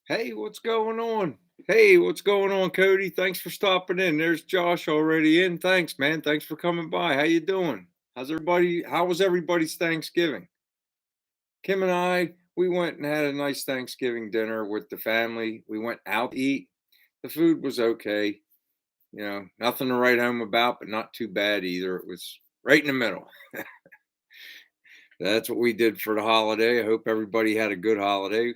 Hey, what's going on? Hey, what's going on, Cody? Thanks for stopping in. There's Josh already in. Thanks, man. Thanks for coming by. How you doing? How's everybody? How was everybody's Thanksgiving? Kim and I, we went and had a nice Thanksgiving dinner with the family. We went out to eat. The food was okay. Nothing to write home about, but not too bad either. It was right in the middle. That's what we did for the holiday. I hope everybody had a good holiday.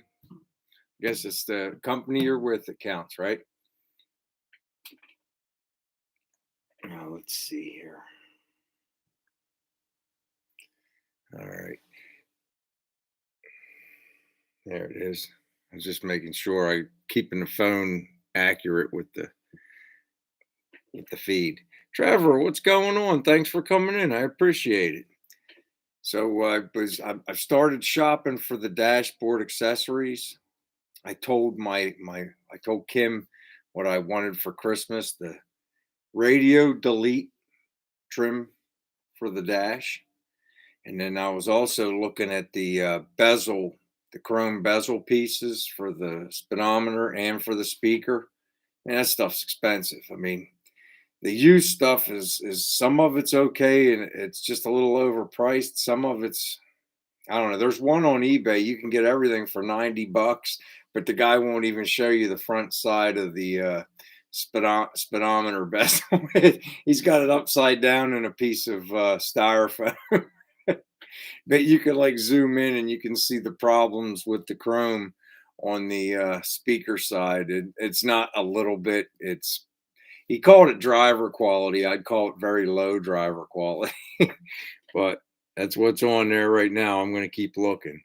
Guess it's the company you're with that counts, right? Now, let's see here. All right, there it is. I was just making sure I keeping the phone accurate with the feed. Trevor, what's going on? Thanks for coming in. I appreciate it. So I've started shopping for the dashboard accessories. I told Kim what I wanted for Christmas, the radio delete trim for the dash. And then I was also looking at the bezel, the chrome bezel pieces for the speedometer and for the speaker. And that stuff's expensive. I mean, the used stuff is some of it's okay and it's just a little overpriced. Some of it's I don't know. There's one on eBay. You can get everything for $90, but the guy won't even show you the front side of the speedometer bezel. He's got it upside down in a piece of styrofoam. But you can like zoom in and you can see the problems with the chrome on the speaker side. It's not a little bit. It's he called it driver quality. I'd call it very low driver quality, but that's what's on there right now. I'm going to keep looking.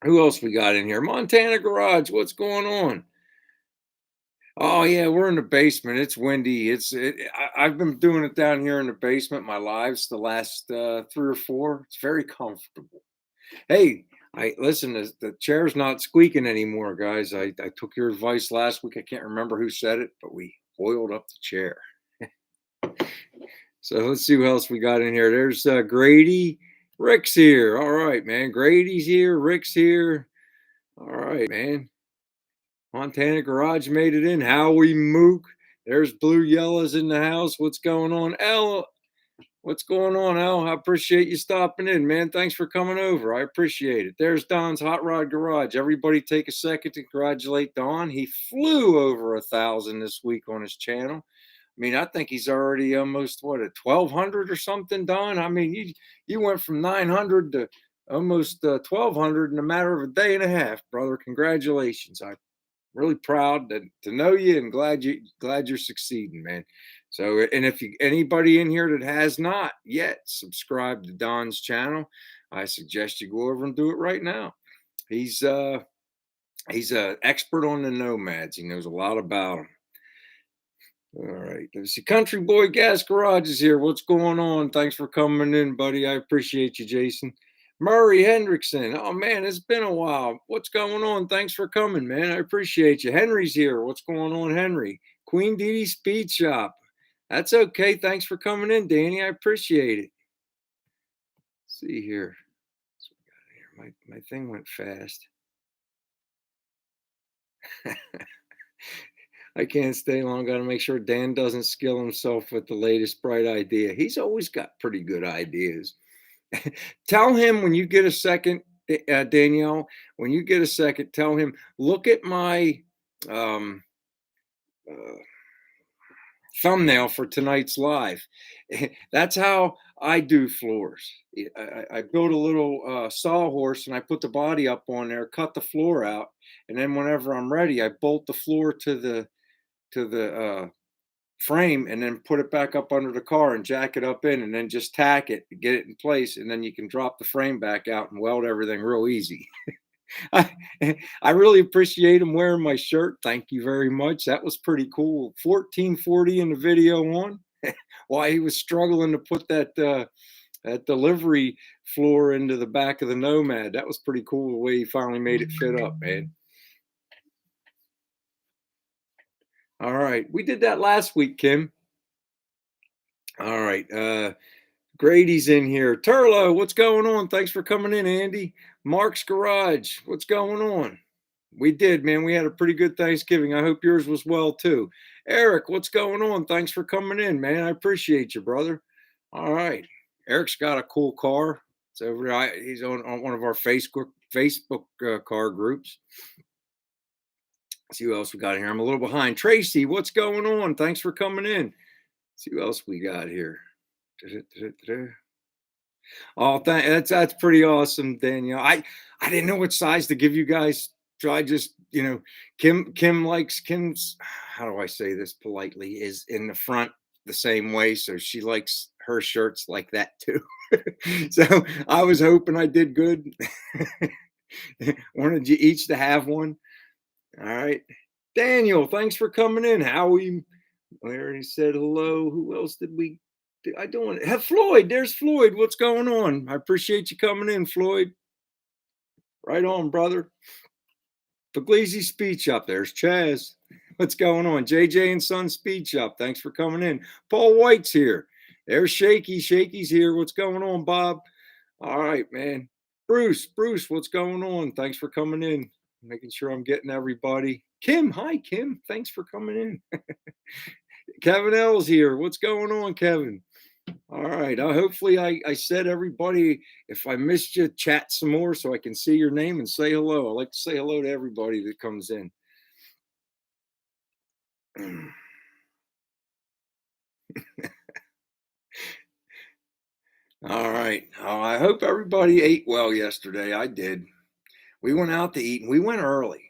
Who else we got in here? Montana Garage. What's going on? Oh yeah, we're in the basement. It's windy. I've been doing it down here in the basement my lives the last 3 or 4. It's very comfortable. Hey, I listen. The chair's not squeaking anymore, guys. I took your advice last week. I can't remember who said it, but we oiled up the chair. So let's see who else we got in here. There's Grady. Rick's here. All right, man. Grady's here. Rick's here. All right, man. Montana Garage made it in. Howie Mook. There's Blue Yellows in the house. What's going on? L, what's going on, Al? I appreciate you stopping in, man. Thanks for coming over. I appreciate it. There's Don's Hot Rod Garage. Everybody take a second to congratulate Don. He flew over 1,000 this week on his channel. I mean, I think he's already almost what at 1,200 or something, Don. I mean, you went from 900 to almost 1,200 in a matter of a day and a half, brother. Congratulations! I'm really proud to know you and glad you're succeeding, man. So, and if anybody in here that has not yet subscribed to Don's channel, I suggest you go over and do it right now. He's a expert on the nomads. He knows a lot about them. All right. Let's see. Country Boy Gas Garage is here. What's going on? Thanks for coming in, buddy. I appreciate you, Jason. Murray Hendrickson. Oh, man, it's been a while. What's going on? Thanks for coming, man. I appreciate you. Henry's here. What's going on, Henry? Queen Dee Speed Shop. That's okay. Thanks for coming in, Danny. I appreciate it. Let's see here. My thing went fast. I can't stay long. Got to make sure Dan doesn't skill himself with the latest bright idea. He's always got pretty good ideas. Tell him when you get a second, Danielle, when you get a second, tell him, look at my um, uh, thumbnail for tonight's live. That's how I do floors. I build a little sawhorse and I put the body up on there, cut the floor out, and then whenever I'm ready, I bolt the floor to the frame and then put it back up under the car and jack it up in and then just tack it, get it in place, and then you can drop the frame back out and weld everything real easy. I, I really appreciate him wearing my shirt. Thank you very much. That was pretty cool. 1440 in the video on while he was struggling to put that delivery floor into the back of the Nomad. That was pretty cool the way he finally made it fit up, man. All right. We did that last week, Kim. All right. Grady's in here. Turlo, what's going on? Thanks for coming in, Andy. Mark's Garage, what's going on? We did, man. We had a pretty good Thanksgiving. I hope yours was well too. Eric, what's going on? Thanks for coming in, man. I appreciate you, brother. All right. Eric's got a cool car. It's over there. He's on one of our Facebook car groups. See who else we got here. I'm a little behind. Tracy, what's going on? Thanks for coming in. See who else we got here. Oh, that's pretty awesome, Danielle. I didn't know what size to give you guys. So I just, Kim likes Kim's. How do I say this politely? Is in the front the same way, so she likes her shirts like that too. So I was hoping I did good. Wanted you each to have one. All right, Daniel. Thanks for coming in. Howie, I already said hello. Who else did we? I don't want to have Floyd. There's Floyd. What's going on? I appreciate you coming in, Floyd. Right on, brother. Puglisi Speed Shop. There's Chaz. What's going on? JJ and Son Speed Shop. Thanks for coming in. Paul White's here. There's Shaky. Shaky's here. What's going on, Bob? All right, man. Bruce, what's going on? Thanks for coming in. Making sure I'm getting everybody. Kim, hi, Kim. Thanks for coming in. Kevin L's here. What's going on, Kevin? All right. Hopefully I said everybody. If I missed you, chat some more so I can see your name and say hello. I like to say hello to everybody that comes in. All right. I hope everybody ate well yesterday. I did. We went out to eat and we went early.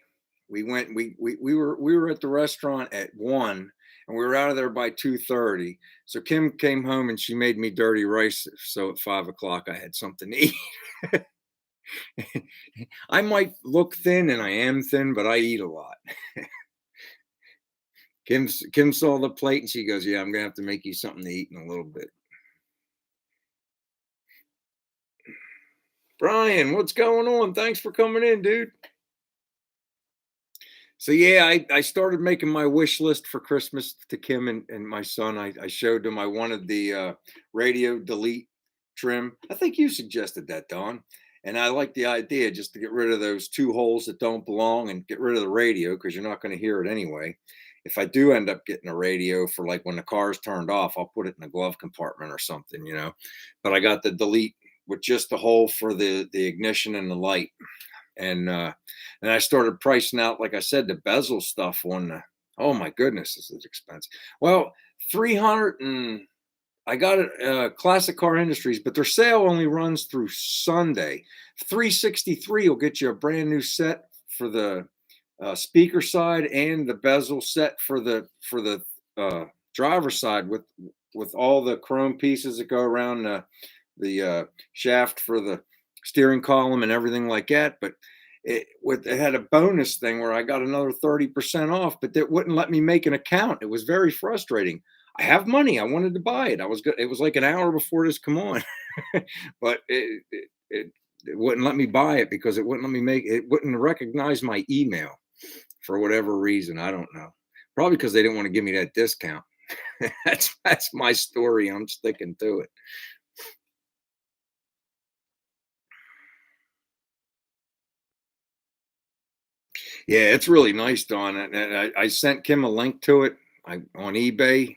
We were at the restaurant at 1 and we were out of there by 2:30. So Kim came home and she made me dirty rice. So at 5 o'clock I had something to eat. I might look thin and I am thin, but I eat a lot. Kim saw the plate and she goes, "Yeah, I'm gonna have to make you something to eat in a little bit." Brian, what's going on? Thanks for coming in, dude. So yeah, I started making my wish list for Christmas to Kim and my son. I showed them I wanted the radio delete trim. I think you suggested that, Don. And I like the idea just to get rid of those two holes that don't belong and get rid of the radio because you're not going to hear it anyway. If I do end up getting a radio for like when the car's turned off, I'll put it in the glove compartment or something. But I got the delete with just the hole for the ignition and the light. And I started pricing out, like I said, the bezel stuff on the, oh my goodness, this is expensive. Well, 300 and I got it Classic Car Industries, but their sale only runs through Sunday. 363 will get you a brand new set for the speaker side and the bezel set for the driver side with all the chrome pieces that go around the shaft for the steering column and everything like that. But it had a bonus thing where I got another 30% off, but that wouldn't let me make an account. It was very frustrating. I have money. I wanted to buy it. I was good. It was like an hour before this come on, but it wouldn't let me buy it because it wouldn't let me it wouldn't recognize my email for whatever reason. I don't know. Probably because they didn't want to give me that discount. That's my story. I'm sticking to it. Yeah, it's really nice, Don. And I sent Kim a link to it on eBay.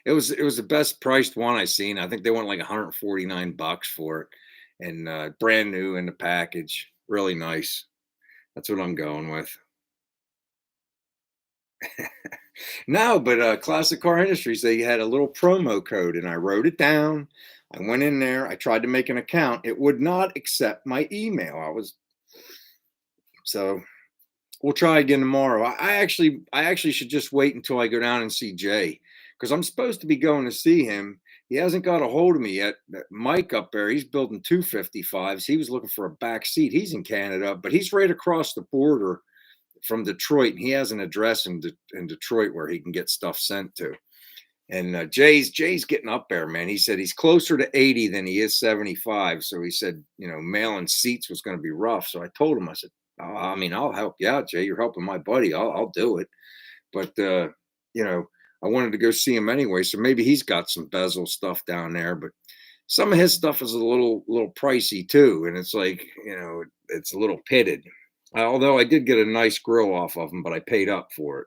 It was the best priced one I seen. I think they went like 149 bucks for it, and brand new in the package. Really nice. That's what I'm going with. No, but Classic Car Industries, they had a little promo code, and I wrote it down. I went in there. I tried to make an account. It would not accept my email. So we'll try again tomorrow. I actually should just wait until I go down and see Jay because I'm supposed to be going to see him. He hasn't got a hold of me yet. That Mike up there, he's building 255s. He was looking for a back seat. He's in Canada, but he's right across the border from Detroit, and he has an address in Detroit where he can get stuff sent to. And Jay's getting up there, man. He said he's closer to 80 than he is 75. So he said, mailing seats was going to be rough. So I told him, I said, I mean, I'll help you out, Jay. You're helping my buddy. I'll do it. But I wanted to go see him anyway. So maybe he's got some bezel stuff down there. But some of his stuff is a little pricey too. And it's like, it's a little pitted. Although I did get a nice grill off of him, but I paid up for it.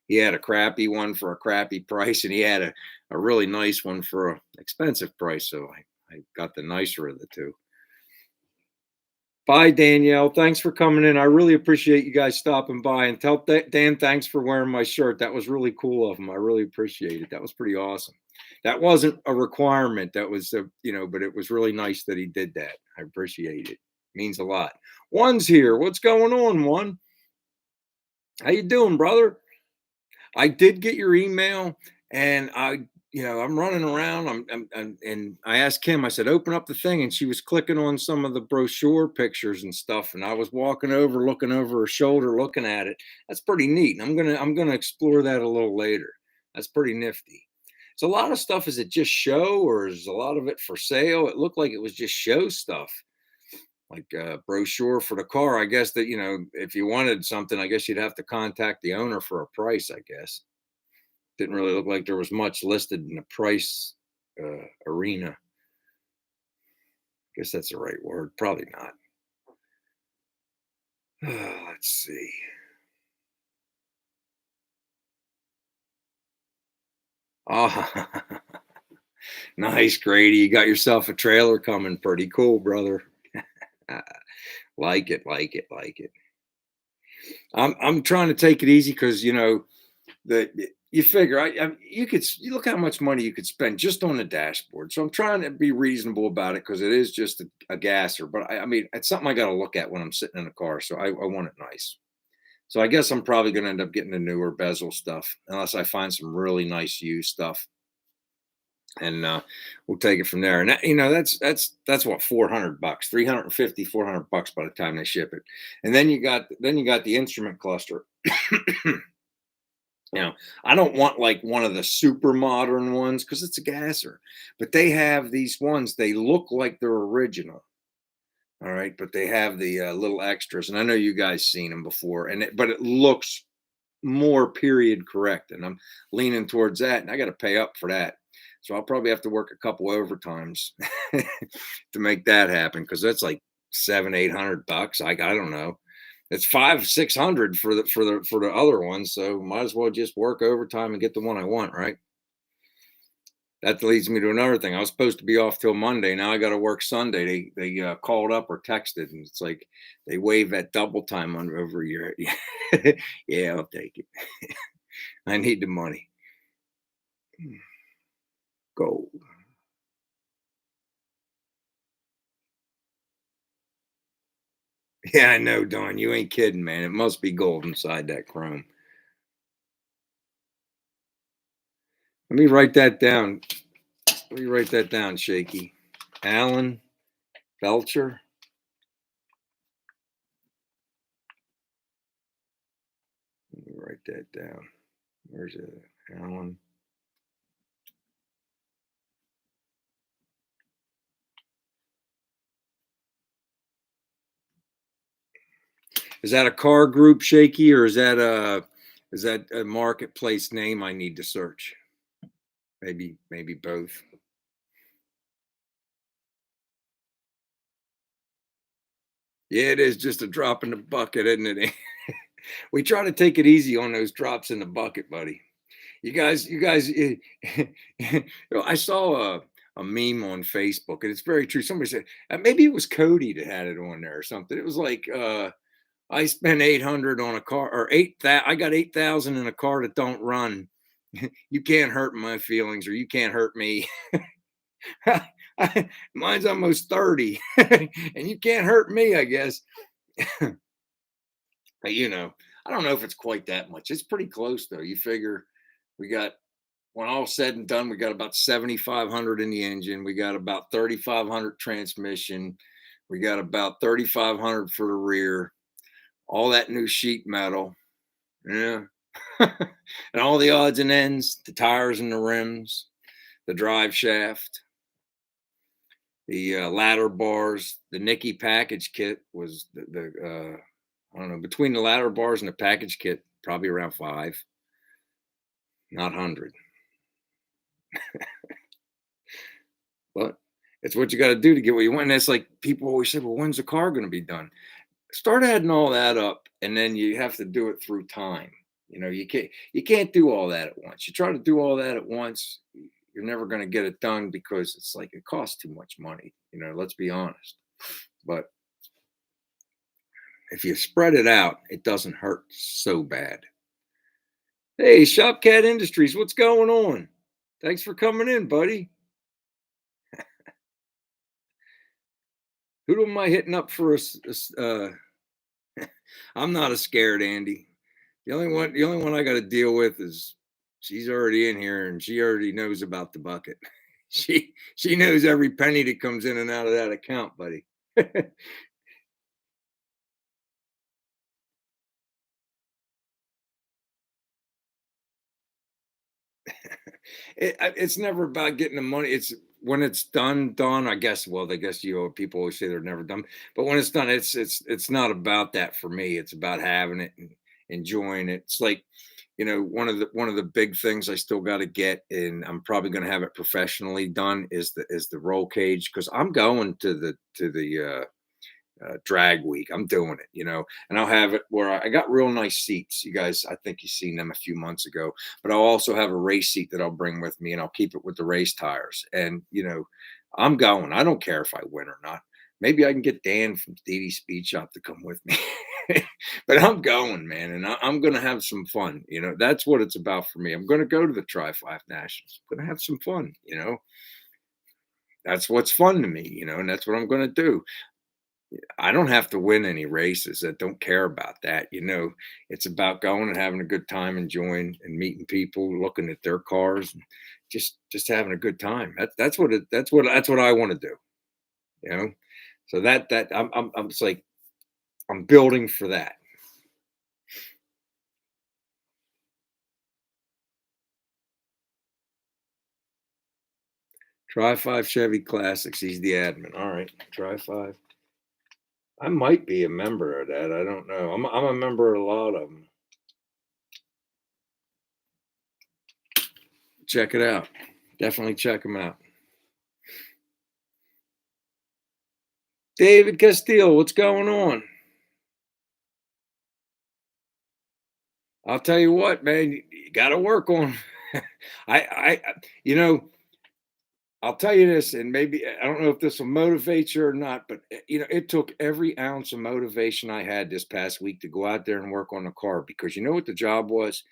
He had a crappy one for a crappy price, and he had a really nice one for an expensive price. So I got the nicer of the two. Bye, Danielle. Thanks for coming in. I really appreciate you guys stopping by, and tell Dan thanks for wearing my shirt. That was really cool of him. I really appreciate it. That was pretty awesome. That wasn't a requirement. That was but it was really nice that he did that. I appreciate it. Means a lot. One's here. What's going on, One? How you doing, brother? I did get your email, and I'm running around. And I asked Kim. I said, "Open up the thing," and she was clicking on some of the brochure pictures and stuff. And I was walking over, looking over her shoulder, looking at it. That's pretty neat. And I'm gonna explore that a little later. That's pretty nifty. So a lot of stuff. Is it just show, or is a lot of it for sale? It looked like it was just show stuff, like a brochure for the car. I guess that if you wanted something, I guess you'd have to contact the owner for a price. I guess didn't really look like there was much listed in the price arena. Guess that's the right word. Probably not. Let's see. Oh, nice, Grady. You got yourself a trailer coming. Pretty cool, brother. Like it, like it, like it. I'm trying to take it easy because that you figure you look how much money you could spend just on the dashboard. So I'm trying to be reasonable about it because it is just a gasser. But I mean, it's something I got to look at when I'm sitting in the car. So I want it nice. So I guess I'm probably going to end up getting the newer bezel stuff unless I find some really nice used stuff, and we'll take it from there. And that's what, $400, 350, $400 by the time they ship it. And then you got the instrument cluster. I don't want like one of the super modern ones because it's a gasser, but they have these ones. They look like they're original. All right, but they have the little extras, and I know you guys seen them before, but it looks more period correct, and I'm leaning towards that, and I got to pay up for that, so I'll probably have to work a couple overtimes to make that happen because that's like 700-800 bucks. I don't know. It's 500-600 for the other one, so might as well just work overtime and get the one I want, right? That leads me to another thing. I was supposed to be off till Monday. Now I got to work Sunday. They called up or texted, and it's like they waive that double time on over your. Yeah, I'll take it. I need the money. Go. Yeah, I know, Don. You ain't kidding, man. It must be gold inside that chrome. Let me write that down. Let me write that down, Shaky. Alan Belcher. Let me write that down. Where's it? Alan. Is that a car group, Shaky, or is that a marketplace name I need to search? Maybe both. Yeah, it is just a drop in the bucket, isn't it? We try to take it easy on those drops in the bucket, buddy. You guys. I saw a meme on Facebook, and it's very true. Somebody said maybe it was Cody that had it on there or something. It was like I spent 800 on a car, or eight that I got 8,000 in a car that don't run. You can't hurt my feelings, or you can't hurt me. Mine's almost 30, and you can't hurt me, I guess. But, I don't know if it's quite that much. It's pretty close, though. You figure we got, when all said and done, we got about 7,500 in the engine. We got about 3,500 transmission. We got about 3,500 for the rear. All that new sheet metal. Yeah. And all the odds and ends, the tires and the rims, the drive shaft, the ladder bars, the Nicky package kit was I don't know, between the ladder bars and the package kit, probably around five, not 100. But it's what you got to do to get what you want. And that's like people always say, well, when's the car going to be done? start adding all that up, and then you have to do it through time. You can't do all that at once. You try to do all that at once, you're never going to get it done because it's like it costs too much money. Let's be honest. But if you spread it out, it doesn't hurt so bad. Hey, Shopcat Industries, what's going on? Thanks for coming in, buddy. Who am I hitting up for I'm not a scared Andy. The only one I got to deal with is she's already in here and she already knows about the bucket. She knows every penny that comes in and out of that account, buddy. It's never about getting the money. It's when it's done. I guess. Well, I guess people always say they're never done, but when it's done, it's not about that for me. It's about having it and enjoying it. It's like one of the big things I still got to get, and I'm probably going to have it professionally done is the roll cage because I'm going to the drag week. I'm doing it, and I'll have it where I got real nice seats. You guys, I think you've seen them a few months ago, but I'll also have a race seat that I'll bring with me and I'll keep it with the race tires. And, I'm going. I don't care if I win or not. Maybe I can get Dan from Dee Speed Shop to come with me. But I'm going, man, and I'm going to have some fun. That's what it's about for me. I'm going to go to the Tri Five Nationals. I'm going to have some fun. That's what's fun to me, and that's what I'm going to do. I don't have to win any races. I don't care about that. It's about going and having a good time, enjoying and meeting people, looking at their cars, and just having a good time. That's what I want to do. You know, so that I'm it's like I'm building for that. Try five Chevy Classics. He's the admin. All right, try five. I might be a member of that. I don't know. I'm a member of a lot of them. Check it out. Definitely check them out. David Castile, what's going on? I'll tell you what, man, you got to work on. You know, I'll tell you this, and maybe I don't know if this will motivate you or not, but it took every ounce of motivation I had this past week to go out there and work on the car because you know what the job was?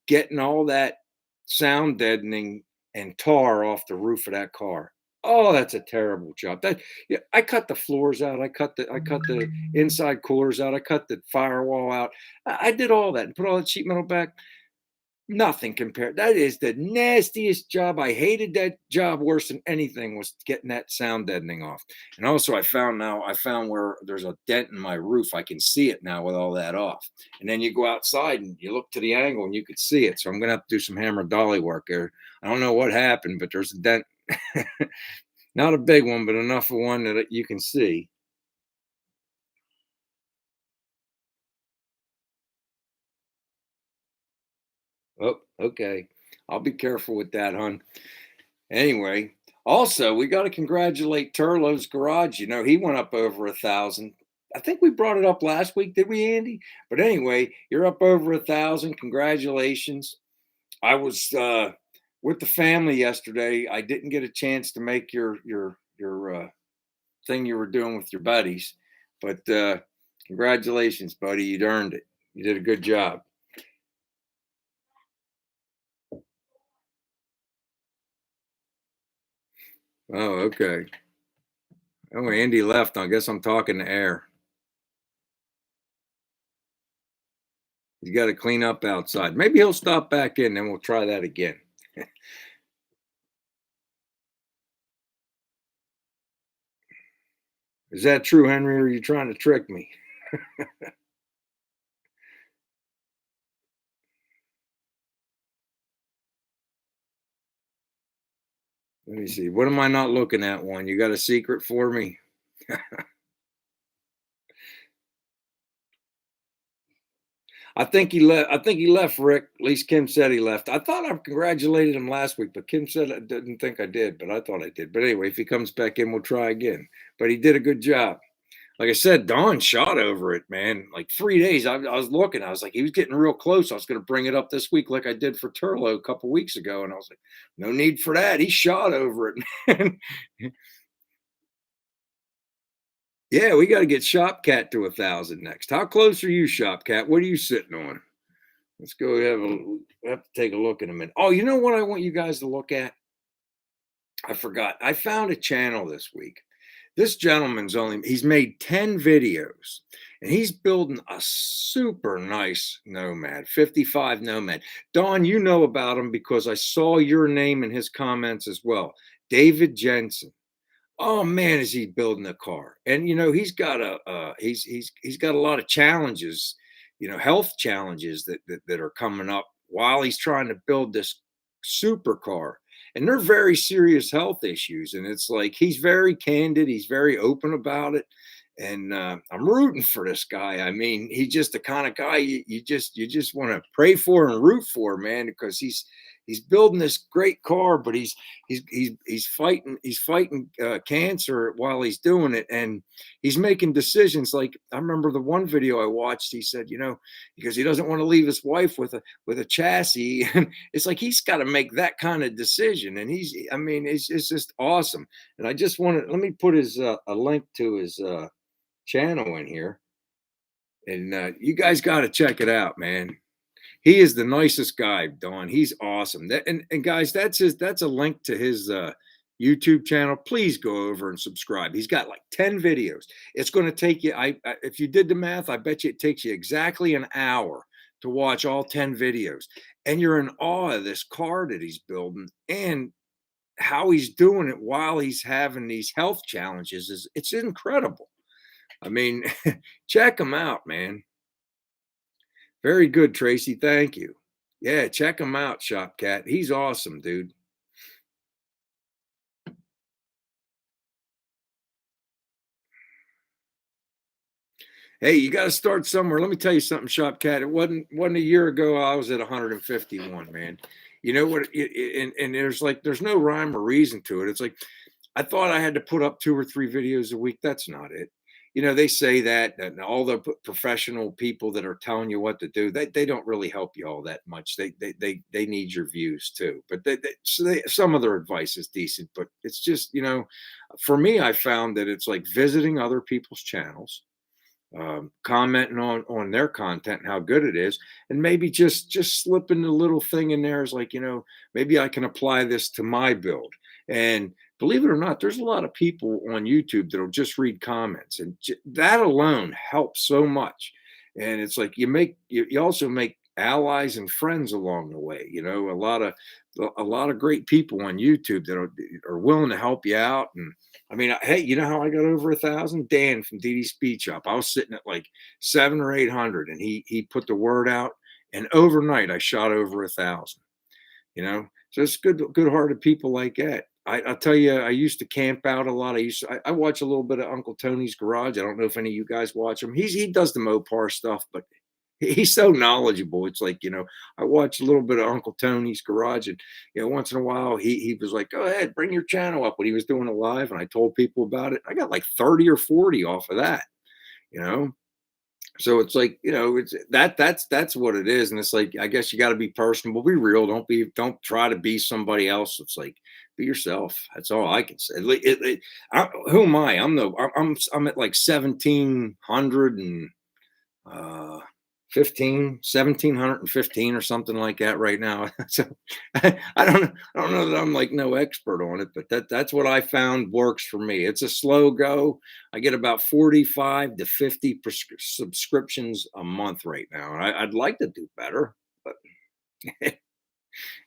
Getting all that sound deadening and tar off the roof of that car. Oh, that's a terrible job. Yeah, I cut the floors out. I cut the inside coolers out. I cut the firewall out. I did all that and put all that sheet metal back. Nothing compared. That is the nastiest job. I hated that job worse than anything was getting that sound deadening off. And also I found where there's a dent in my roof. I can see it now with all that off. And then you go outside and you look to the angle and you could see it. So I'm gonna have to do some hammer dolly work there. I don't know what happened, but there's a dent. Not a big one, but enough of one that you can see. Oh, okay. I'll be careful with that, hon. Anyway, also we got to congratulate Turlo's Garage. He went up over 1,000. I think we brought it up last week, did we, Andy? But anyway, you're up over 1,000. Congratulations. I was with the family yesterday. I didn't get a chance to make your thing you were doing with your buddies, but congratulations, buddy. You'd earned it. You did a good job. Oh, okay. Oh, Andy left. I guess I'm talking to air. He's got to clean up outside. Maybe he'll stop back in, then we'll try that again. Is that true, Henry? Or are you trying to trick me? Let me see. What am I not looking at? One. You got a secret for me? I think he left. I think he left, Rick. At least Kim said he left. I thought I congratulated him last week, but Kim said I didn't think I did, but I thought I did. But anyway, if he comes back in, we'll try again. But he did a good job. Like I said, Don shot over it, man. Like 3 days. I was looking. I was like, he was getting real close. I was going to bring it up this week, like I did for Turlo a couple weeks ago, and I was like, no need for that. He shot over it, man. Yeah, we got to get Shopcat to 1,000 next. How close are you, Shopcat? What are you sitting on? Let's go have to take a look in a minute. Oh, you know what I want you guys to look at? I forgot. I found a channel this week. This gentleman's he's made 10 videos and he's building a super nice Nomad, 55 Nomad. Don, you know about him because I saw your name in his comments as well. David Jensen. Oh man, is he building a car? And he's got he's got a lot of challenges, health challenges that are coming up while he's trying to build this supercar. And they're very serious health issues. And it's like he's very candid, he's very open about it. And I'm rooting for this guy. I mean, he's just the kind of guy you just want to pray for and root for, man, because he's building this great car, but he's fighting cancer while he's doing it, and he's making decisions. Like I remember the one video I watched, he said, because he doesn't want to leave his wife with a chassis, and it's like he's got to make that kind of decision, and I mean, it's just awesome. And I just want to let me put his a link to his channel in here, and you guys got to check it out, man. He is the nicest guy, Don. He's awesome. And guys, that's a link to his YouTube channel. Please go over and subscribe. He's got like 10 videos. It's going to take you if you did the math, I bet you it takes you exactly an hour to watch all 10 videos. And you're in awe of this car that he's building and how he's doing it while he's having these health challenges. It's incredible. I mean, check him out, man. Very good, Tracy. Thank you. Yeah, check him out, Shopcat. He's awesome, dude. Hey, you got to start somewhere. Let me tell you something, Shopcat. It wasn't a year ago. I was at 151, man. You know what? And there's no rhyme or reason to it. It's like I thought I had to put up 2 or 3 videos a week. That's not it. They say that, and all the professional people that are telling you what to do, they don't really help you all that much. They need your views too, but some of their advice is decent. But it's just for me, I found that it's like visiting other people's channels, commenting on their content and how good it is, and maybe just slipping a little thing in there is like maybe I can apply this to my build. And believe it or not, there's a lot of people on YouTube that'll just read comments, and that alone helps so much. And it's like you also make allies and friends along the way. A lot of great people on YouTube that are willing to help you out. And I mean, hey, you know how I got over 1,000? Dan from DD Speed Shop. I was sitting at like 700 or 800, and he put the word out, and overnight I shot over 1,000. So it's good-hearted people like that. I'll tell you, I used to camp out a lot. I watch a little bit of Uncle Tony's Garage. I don't know if any of you guys watch him. He does the Mopar stuff, but he's so knowledgeable. It's like, I watch a little bit of Uncle Tony's Garage, and once in a while he was like, go ahead, bring your channel up when he was doing it live, and I told people about it. I got like 30 or 40 off of that, you know. So it's like, it's that's what it is. And it's like, I guess you got to be personable, be real. Don't try to be somebody else. It's like, be yourself. That's all I can say. Who am I? I'm at like 1,700 and uh 1,715 or something like that right now. So I don't know that I'm like no expert on it, but that's what I found works for me. It's a slow go. I get about 45 to 50 subscriptions a month right now. And I'd like to do better, but it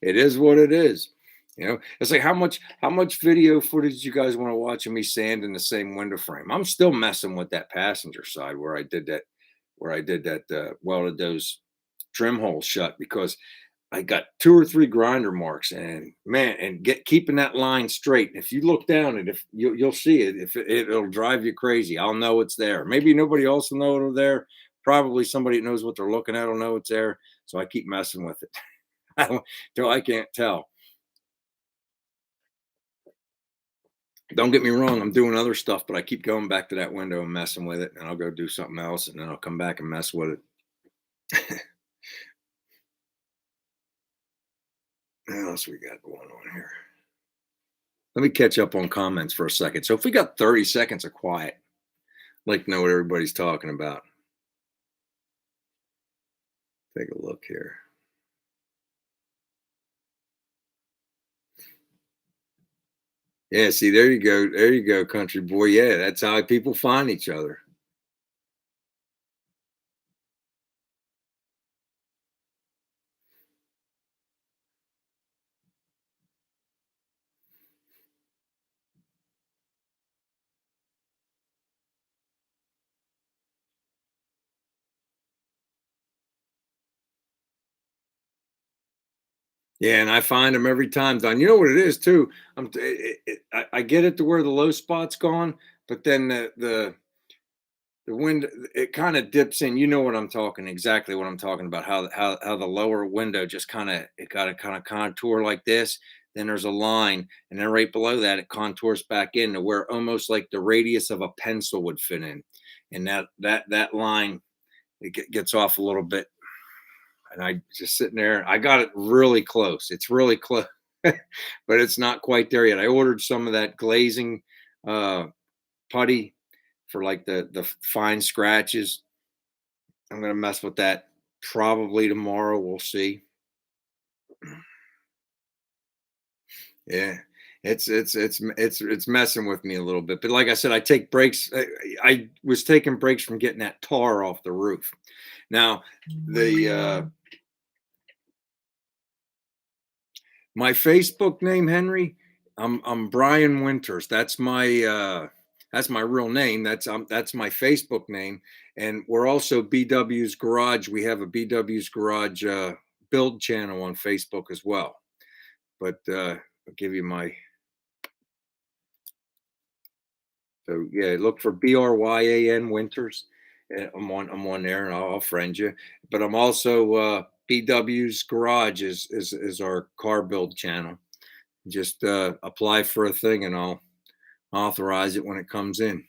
is what it is. It's like how much video footage you guys want to watch of me sand in the same window frame? I'm still messing with that passenger side where I did that welded those trim holes shut because I got 2 or 3 grinder marks, and man, and keeping that line straight. If you look down and if you'll see it, if it'll drive you crazy. I'll know it's there. Maybe nobody else will know it's there. Probably somebody that knows what they're looking at will know it's there. So I keep messing with it till I can't tell. Don't get me wrong, I'm doing other stuff, but I keep going back to that window and messing with it, and I'll go do something else, and then I'll come back and mess with it. What else we got going on here? Let me catch up on comments for a second. So if we got 30 seconds of quiet, I'd like to know what everybody's talking about. Take a look here. Yeah, see, there you go. There you go, country boy. Yeah, that's how people find each other. Yeah, and I find them every time, Don. You know what it is too. I get it to where the low spot's gone, but then the wind it kind of dips in. You know what I'm talking exactly what I'm talking about. How the lower window just kind of it got a kind of contour like this. Then there's a line, and then right below that it contours back into where almost like the radius of a pencil would fit in, and that line gets off a little bit, and I just sitting there. I got it really close. It's really close, but it's not quite there yet. I ordered some of that glazing uh, putty for like the fine scratches. I'm gonna mess with that probably tomorrow. We'll see. Yeah, it's messing with me a little bit. But like I said, I take breaks. I was taking breaks from getting that tar off the roof. Now, the my Facebook name, Henry. I'm Brian Winters. That's my real name. That's my Facebook name, and we're also BW's Garage. We have a BW's Garage build channel on Facebook as well. But I'll give you my so yeah, look for Bryan Winters. I'm on there, and I'll friend you. But I'm also BW's Garage is our car build channel. Just apply for a thing, and I'll authorize it when it comes in.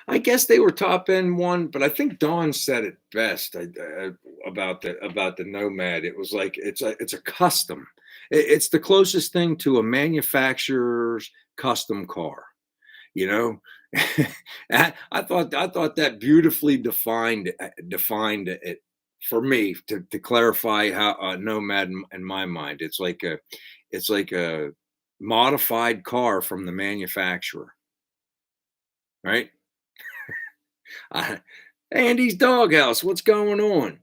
I guess they were top end one, but I think Dawn said it best about the Nomad. It was like it's a custom. It's the closest thing to a manufacturer's custom car. You know, I thought that beautifully defined it for me to clarify how Nomad in my mind. It's like a modified car from the manufacturer, right? I, Andy's doghouse. What's going on?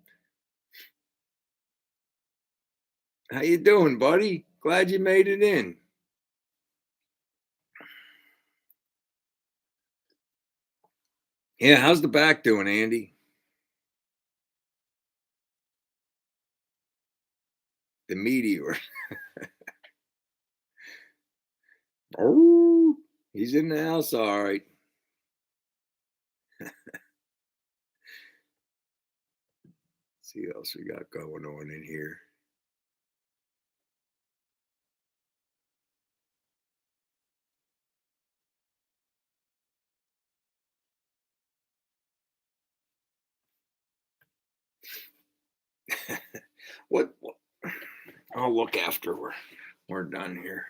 How you doing, buddy? Glad you made it in. Yeah, how's the back doing, Andy? The meteor. Oh, he's in the house, all right. See what else we got going on in here. What? I'll look after we're done here.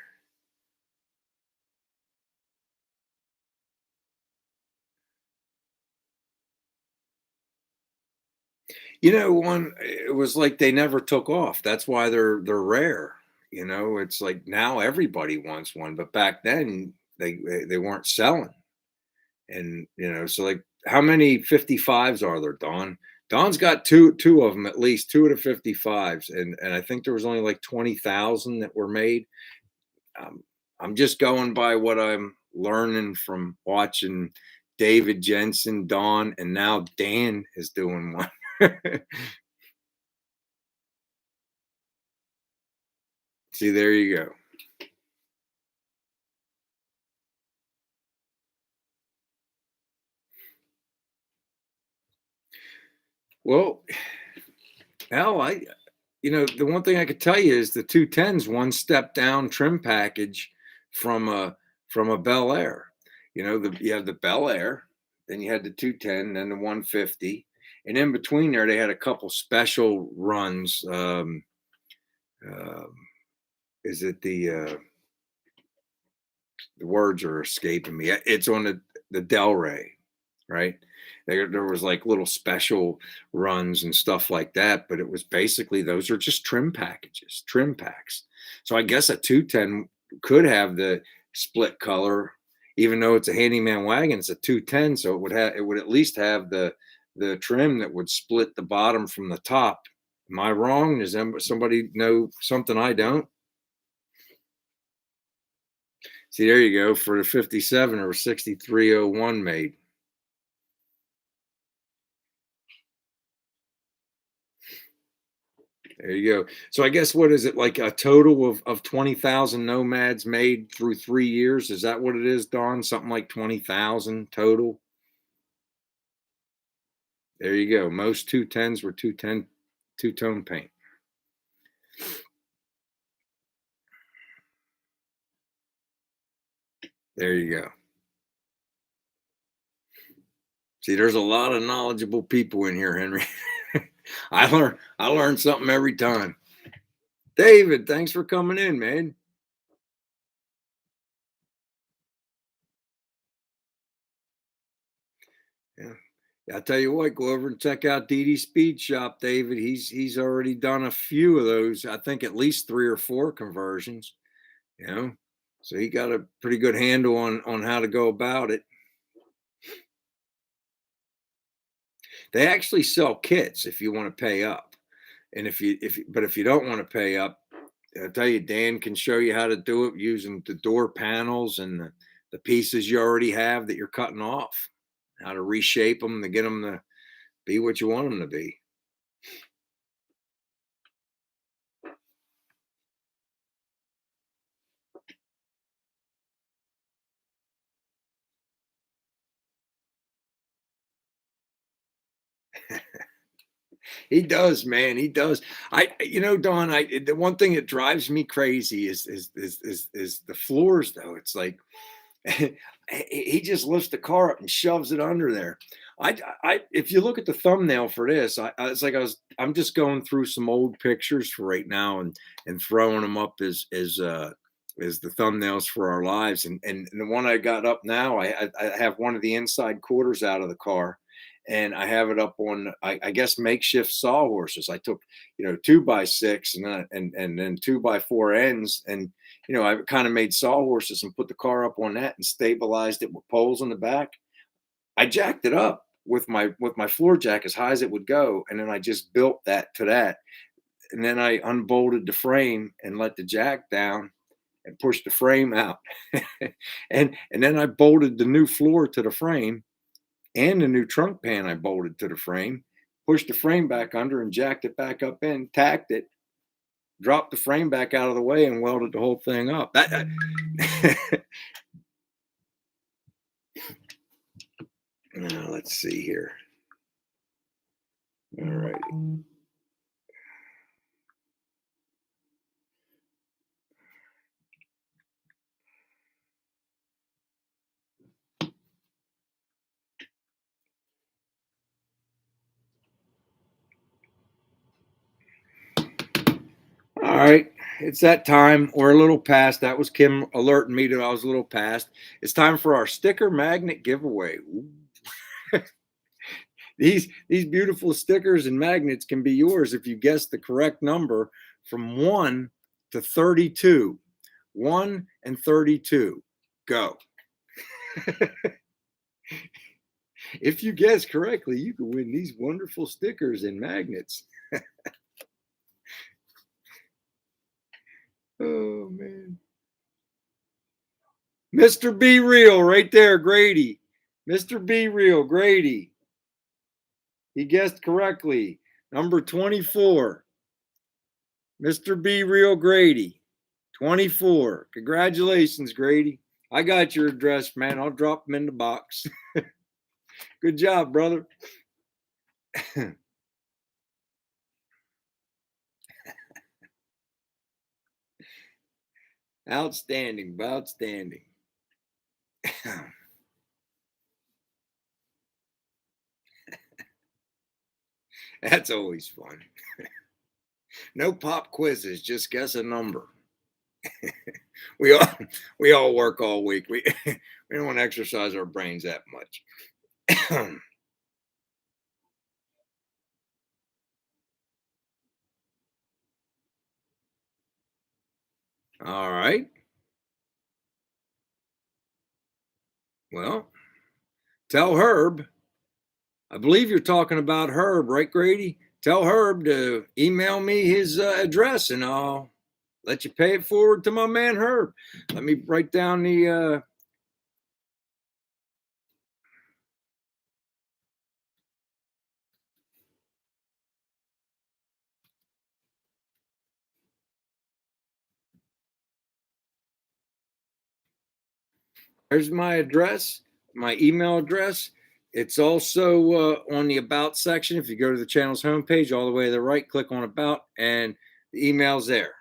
One it was like they never took off. That's why they're rare. It's like now everybody wants one, but back then they weren't selling. And so like how many 55s are there, Don? Don's got two of them, at least two of the 55s, and I think there was only like 20,000 that were made. um, I'm just going by what I'm learning from watching David Jensen, Don, and now Dan is doing one. See, there you go. Well, Hell, the one thing I could tell you is the 210's one step down trim package from a Bel Air. You have the Bel Air, then you had the 210, then the 150, and in between there they had a couple special runs. Um, is it the words are escaping me? It's on the Delray, right? There was like little special runs and stuff like that, but it was basically those are just trim packages, trim packs. So I guess a 210 could have the split color, even though it's a handyman wagon, it's a 210, so it would at least have the trim that would split the bottom from the top. Am I wrong? Does somebody know something I don't? See, there you go. For the 57 or 6301 made. There you go. So I guess what is it like a total of 20,000 nomads made through 3 years? Is that what it is, Don? Something like 20,000 total? There you go. Most 210s were 210 two-tone paint. There you go. See, there's a lot of knowledgeable people in here, Henry. I learn something every time. David, thanks for coming in, man. Yeah. Yeah, I tell you what, go over and check out DD Speed Shop, David. He's already done a few of those. I think at least 3 or 4 conversions. You know, so he got a pretty good handle on how to go about it. They actually sell kits if you want to pay up, and if you don't want to pay up, I tell you, Dan can show you how to do it using the door panels and the pieces you already have that you're cutting off. How to reshape them to get them to be what you want them to be. He does, man. He does. Don. The one thing that drives me crazy is the floors, though. It's like he just lifts the car up and shoves it under there. If you look at the thumbnail for this, it's like I'm just going through some old pictures for right now and throwing them up as the thumbnails for our lives. And the one I got up now, I have one of the inside quarters out of the car, and I have it up on I guess makeshift sawhorses. I took 2x6 and then 2x4 ends, and I kind of made sawhorses and put the car up on that and stabilized it with poles in the back. I jacked it up with my floor jack as high as it would go, and then I just built that to that. And then I unbolted the frame and let the jack down and pushed the frame out. And then I bolted the new floor to the frame and the new trunk pan I bolted to the frame, pushed the frame back under and jacked it back up in, tacked it, dropped the frame back out of the way and welded the whole thing up. Now, let's see here. All right. All right. It's that time. We're a little past. That was Kim alerting me that I was a little past. It's time for our sticker magnet giveaway. These beautiful stickers and magnets can be yours if you guess the correct number from 1 to 32. 1 and 32. Go. If you guess correctly, you can win these wonderful stickers and magnets. Oh, man. Mr. Be Real right there, Grady. Mr. Be Real, Grady. He guessed correctly. Number 24. Mr. Be Real, Grady. 24. Congratulations, Grady. I got your address, man. I'll drop them in the box. Good job, brother. Outstanding, outstanding. That's always fun. No pop quizzes, just guess a number. We all we all work all week. We don't want to exercise our brains that much. All right. Well, tell Herb. I believe you're talking about Herb, right, Grady? Tell Herb to email me his address, and I'll let you pay it forward to my man Herb. Let me write down the. There's my address, my email address. It's also on the About section. If you go to the channel's homepage, all the way to the right, click on About, and the email's there.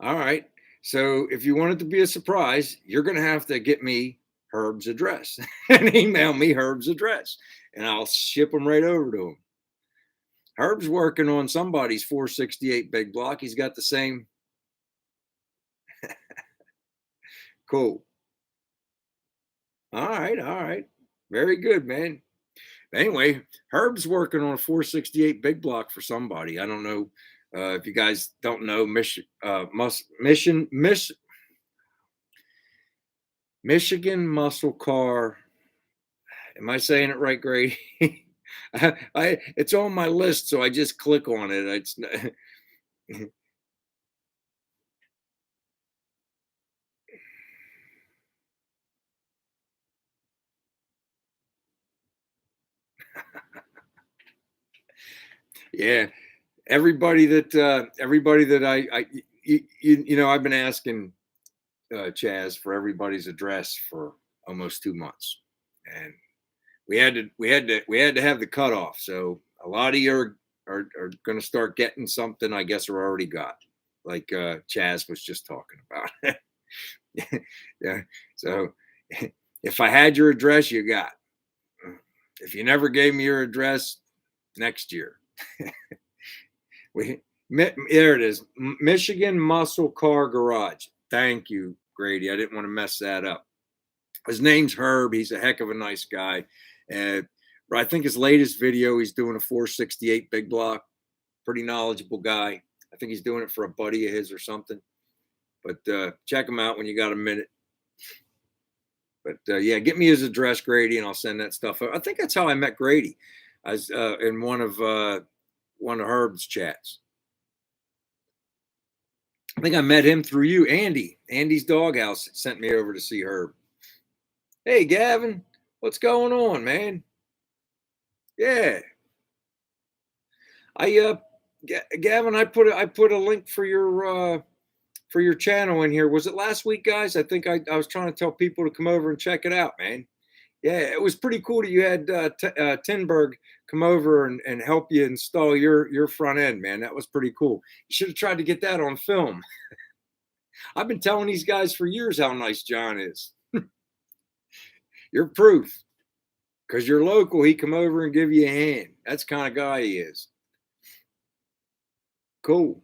All right. So if you want it to be a surprise, you're going to have to get me Herb's address and email me Herb's address, and I'll ship them right over to him. Herb's working on somebody's 468 big block. He's got the same. Cool. All right. All right. Very good, man. Anyway, Herb's working on a 468 big block for somebody. I don't know if you guys don't know Michigan Muscle Car. Am I saying it right, Grady? It's on my list, so I just click on it. It's yeah. Everybody that I've been asking Chaz for everybody's address for almost 2 months, and we had to have the cutoff. So a lot of you are going to start getting something. I guess are already got, like Chaz was just talking about. Yeah. So if I had your address, you got. If you never gave me your address, next year. There it is. Michigan Muscle Car Garage. Thank you, Grady. I didn't want to mess that up. His name's Herb. He's a heck of a nice guy. But I think his latest video, he's doing a 468 big block. Pretty knowledgeable guy. I think he's doing it for a buddy of his or something. But check him out when you got a minute. But yeah, get me his address, Grady, and I'll send that stuff. I think that's how I met Grady. I was in one of Herb's chats. I think I met him through you, Andy. Andy's Doghouse sent me over to see Herb. Hey, Gavin, what's going on, man? Yeah, I Gavin, I put a link for your channel in here. Was it last week, guys? I think I was trying to tell people to come over and check it out, man. Yeah, it was pretty cool that you had Tinberg come over and help you install your front end, man. That was pretty cool. You should have tried to get that on film. I've been telling these guys for years how nice John is. You're proof. Because you're local, he come over and give you a hand. That's the kind of guy he is. Cool.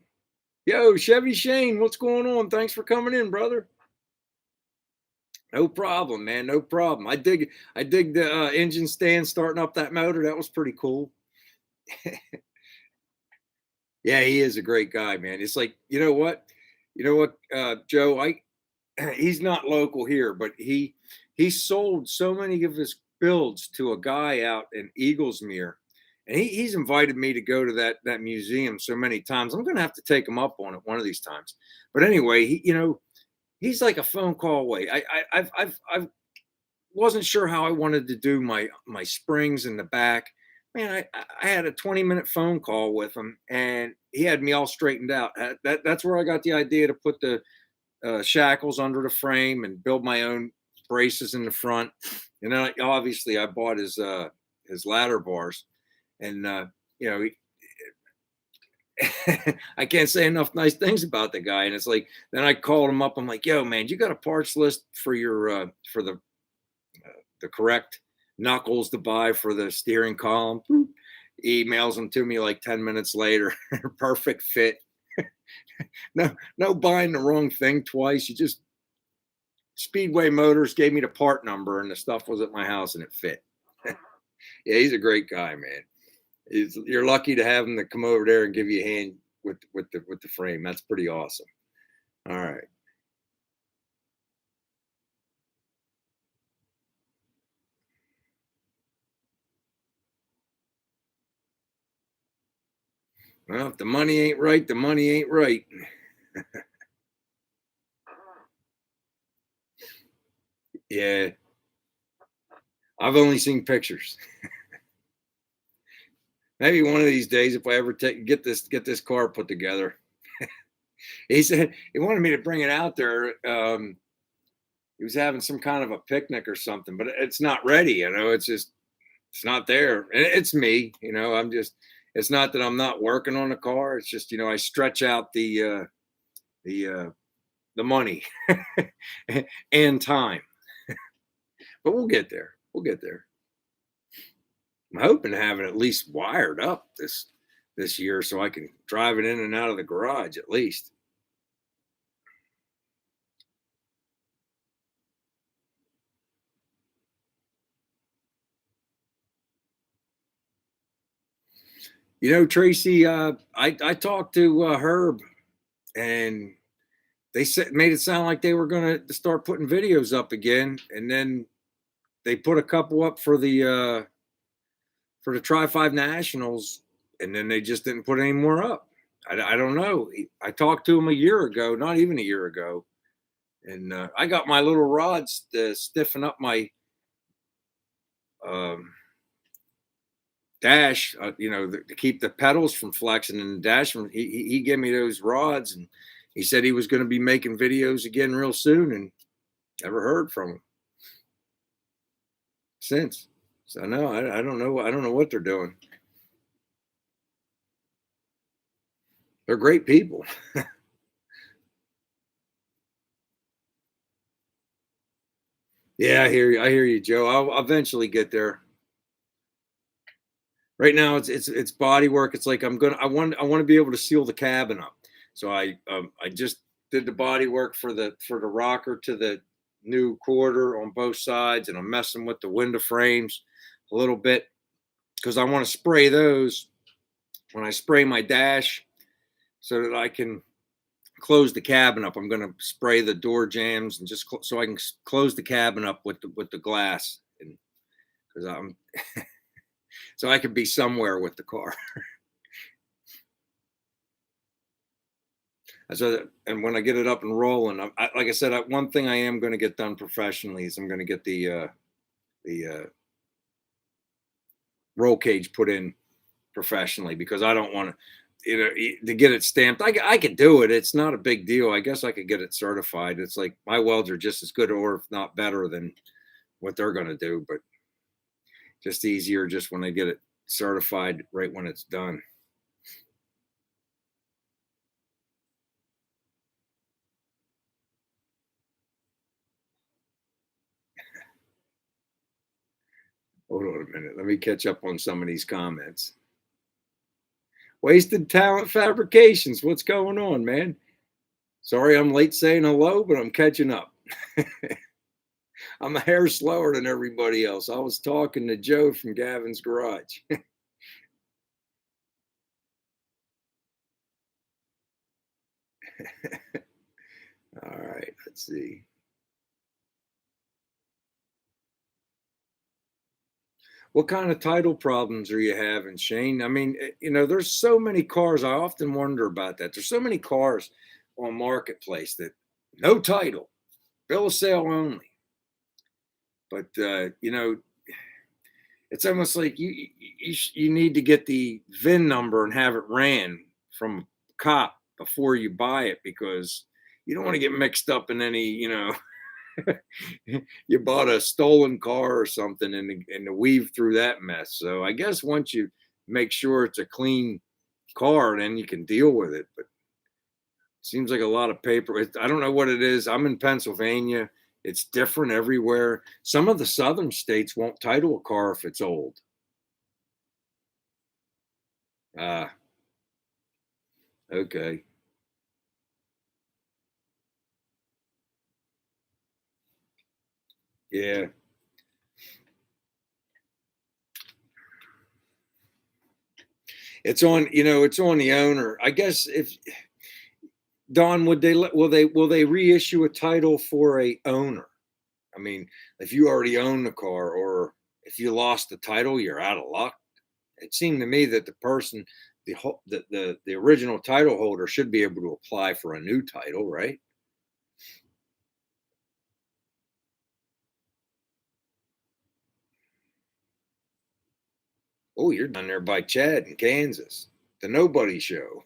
Yo, Chevy Shane, what's going on? Thanks for coming in, brother. No problem, man. No problem. I dig the engine stand starting up that motor. That was pretty cool. Yeah, he is a great guy, man. It's like, Joe, he's not local here, but he sold so many of his builds to a guy out in Eaglesmere. And he's invited me to go to that museum so many times. I'm gonna have to take him up on it one of these times. But anyway, he's like a phone call away. I wasn't sure how I wanted to do my springs in the back. Man, I had a 20-minute phone call with him, and he had me all straightened out. That's where I got the idea to put the shackles under the frame and build my own braces in the front. And then obviously I bought his ladder bars, and you know I can't say enough nice things about the guy. And it's like, then I called him up. I'm like, yo, man, you got a parts list for your for the correct knuckles to buy for the steering column? Boop. Emails them to me like 10 minutes later. Perfect fit. No buying the wrong thing twice. You just Speedway Motors gave me the part number and the stuff was at my house and it fit. Yeah, he's a great guy, man. You're lucky to have him to come over there and give you a hand with the frame. That's pretty awesome. All right. Well, if the money ain't right, the money ain't right. Yeah, I've only seen pictures. Maybe one of these days, if I ever get this car put together. He said he wanted me to bring it out there. He was having some kind of a picnic or something, but it's not ready. It's just it's not there. And it's me. I'm just. It's not that I'm not working on the car. It's just I stretch out the the money and time, but we'll get there. We'll get there. I'm hoping to have it at least wired up this year so I can drive it in and out of the garage at least. Tracy, I talked to Herb, and they said made it sound like they were going to start putting videos up again, and then they put a couple up for the Tri Five Nationals, and then they just didn't put any more up. I don't know. I talked to him a year ago, not even a year ago, and I got my little rods to stiffen up my um, dash, to keep the pedals from flexing and the dash from. He gave me those rods, and he said he was going to be making videos again real soon, and never heard from him since. So no, I don't know. I don't know what they're doing. They're great people. Yeah, I hear you. I hear you, Joe. I'll eventually get there. Right now, it's body work. It's like I want to be able to seal the cabin up. So I just did the body work for the rocker to the new quarter on both sides, and I'm messing with the window frames a little bit because I want to spray those when I spray my dash so that I can close the cabin up. I'm going to spray the door jambs and just so I can close the cabin up with the glass, and because I'm so I could be somewhere with the car. So, and when I get it up and rolling, like I said, one thing I am going to get done professionally is I'm going to get the roll cage put in professionally because I don't want to get it stamped. I could do it. It's not a big deal. I guess I could get it certified. It's like my welds are just as good or if not better than what they're going to do, but just easier just when they get it certified right when it's done. Hold on a minute. Let me catch up on some of these comments. Wasted Talent Fabrications. What's going on, man? Sorry I'm late saying hello, but I'm catching up. I'm a hair slower than everybody else. I was talking to Joe from Gavin's Garage. All right, let's see. What kind of title problems are you having, Shane? I mean, there's so many cars. I often wonder about that. There's so many cars on Marketplace that no title, bill of sale only. But it's almost like you need to get the VIN number and have it ran from a cop before you buy it because you don't want to get mixed up in any you bought a stolen car or something and to weave through that mess. So I guess once you make sure it's a clean car, then you can deal with it. But it seems like a lot of paper. I don't know what it is. I'm in Pennsylvania. It's different everywhere. Some of the southern states won't title a car if it's old. Ah, okay. Yeah. It's on the owner. I guess if Don, would they will they reissue a title for a owner? I mean, if you already own the car or if you lost the title, you're out of luck. It seemed to me that the person, the original title holder should be able to apply for a new title, right? Oh, you're down there by Chad in Kansas, the Nobody Show.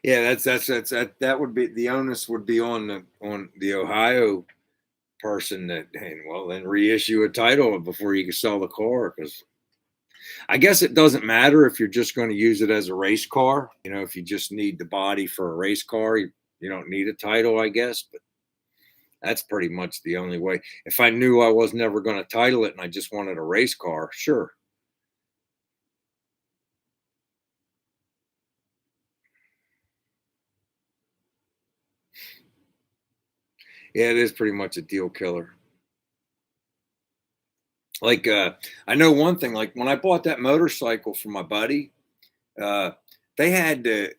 Yeah, that would be the onus would be on the Ohio person that, and well, then reissue a title before you can sell the car because I guess it doesn't matter if you're just going to use it as a race car. If you just need the body for a race car, you don't need a title, I guess. But that's pretty much the only way. If I knew I was never going to title it and I just wanted a race car, sure. Yeah, it is pretty much a deal killer. Like, I know one thing. Like when I bought that motorcycle for my buddy, uh, they had to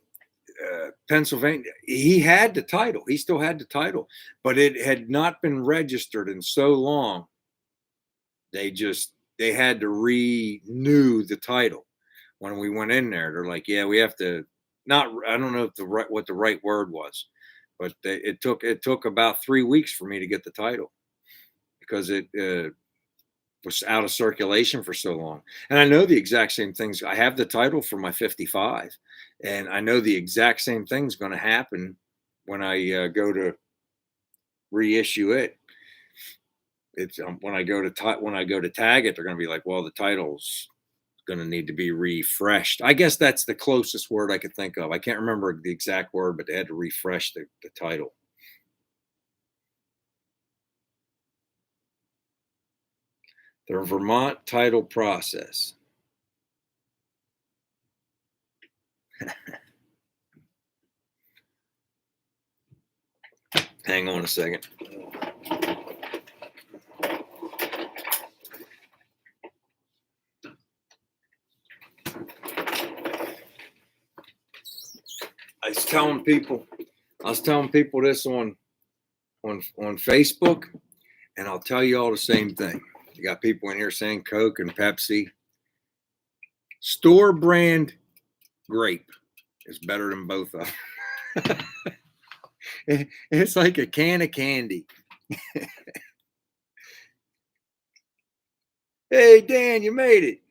Pennsylvania. He had the title. He still had the title, but it had not been registered in so long. They had to renew the title. When we went in there, they're like, "Yeah, we have to." Not, I don't know if what the right word was, but it took about 3 weeks for me to get the title because it was out of circulation for so long. And I know the exact same things. I have the title for my 55, and I know the exact same thing's going to happen when I go to reissue it. It's when I go to tag it, they're going to be like, "Well, the title's going to need to be refreshed." I guess that's the closest word I could think of. I can't remember the exact word, but they had to refresh the title. The Vermont title process. Hang on a second. I was telling people, I was telling people this on Facebook, and I'll tell you all the same thing. You got people in here saying Coke and Pepsi. Store brand grape is better than both of them. It's like a can of candy. Hey Dan, you made it.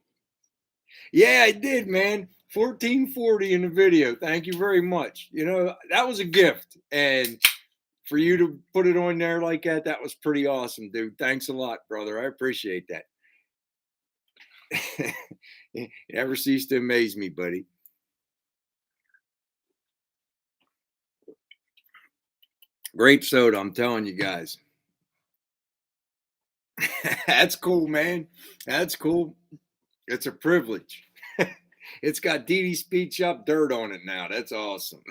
Yeah, I did, man. 1440 in the video. Thank you very much. That was a gift. And for you to put it on there like that, that was pretty awesome, dude. Thanks a lot, brother. I appreciate that. You never cease to amaze me, buddy. Grape soda, I'm telling you guys. That's cool, man. That's cool. It's a privilege. It's got Dee Dee Speed Shop dirt on it now. That's awesome.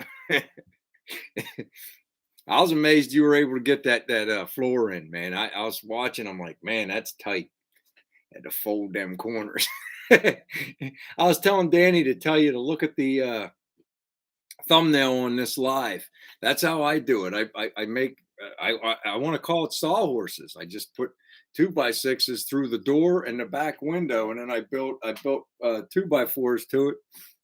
I was amazed you were able to get that floor in, man. I was watching. I'm like, man, that's tight. Had to fold them corners. I was telling Danny to tell you to look at the thumbnail on this live. That's how I do it. I make I want to call it sawhorses. I just put 2x6s through the door and the back window, and then I built 2x4s to it,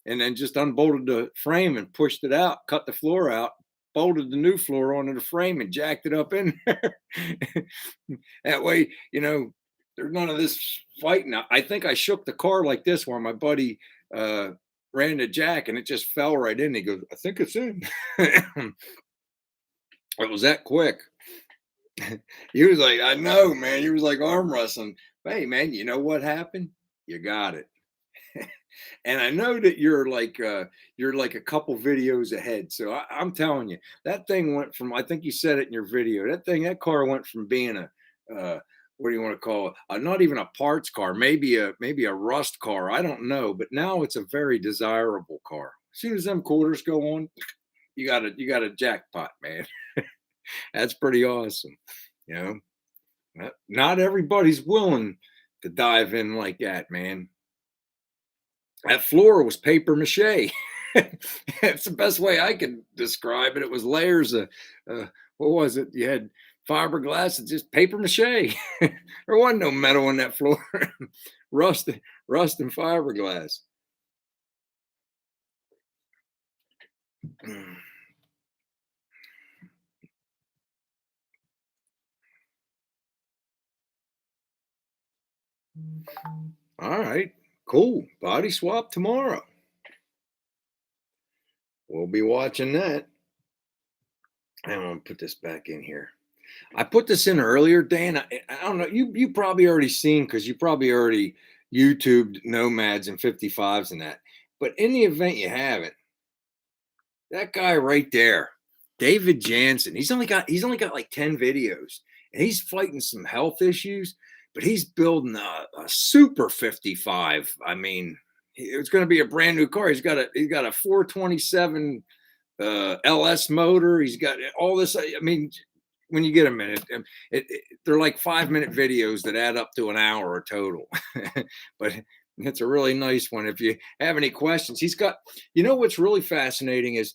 and then just unbolted the frame and pushed it out, cut the floor out, bolted the new floor onto the frame, and jacked it up in there. That way, there's none of this fighting. I think I shook the car like this, where my buddy ran the jack and it just fell right in. He goes, I think it's in. It was that quick. He was like, I know, man. He was like arm wrestling. Hey, man, you know what happened? You got it. And I know that you're like a couple videos ahead. So I'm telling you, that thing went from, I think you said it in your video, that car went from being a what do you want to call it? Not even a parts car, maybe a rust car. I don't know, but now it's a very desirable car. As soon as them quarters go on, you got a jackpot, man. That's pretty awesome. You know, not everybody's willing to dive in like that, man. That floor was paper mache. That's the best way I could describe it. It was layers of, what was it? You had fiberglass and just paper mache. There wasn't no metal on that floor. rust, rust and fiberglass. All right, cool. Body swap tomorrow. We'll be watching that. I'm gonna put this back in here. I put this in earlier, Dan. I don't know. You probably already seen because you probably already YouTubed nomads and 55s and that. But in the event you haven't, that guy right there, David Jansen, he's only got like 10 videos and he's fighting some health issues, but he's building a super 55. I mean, it's going to be a brand new car. He's got a 427 LS motor. He's got all this. I mean, when you get a minute, they're like 5-minute videos that add up to an hour total. But it's a really nice one. If you have any questions, what's really fascinating is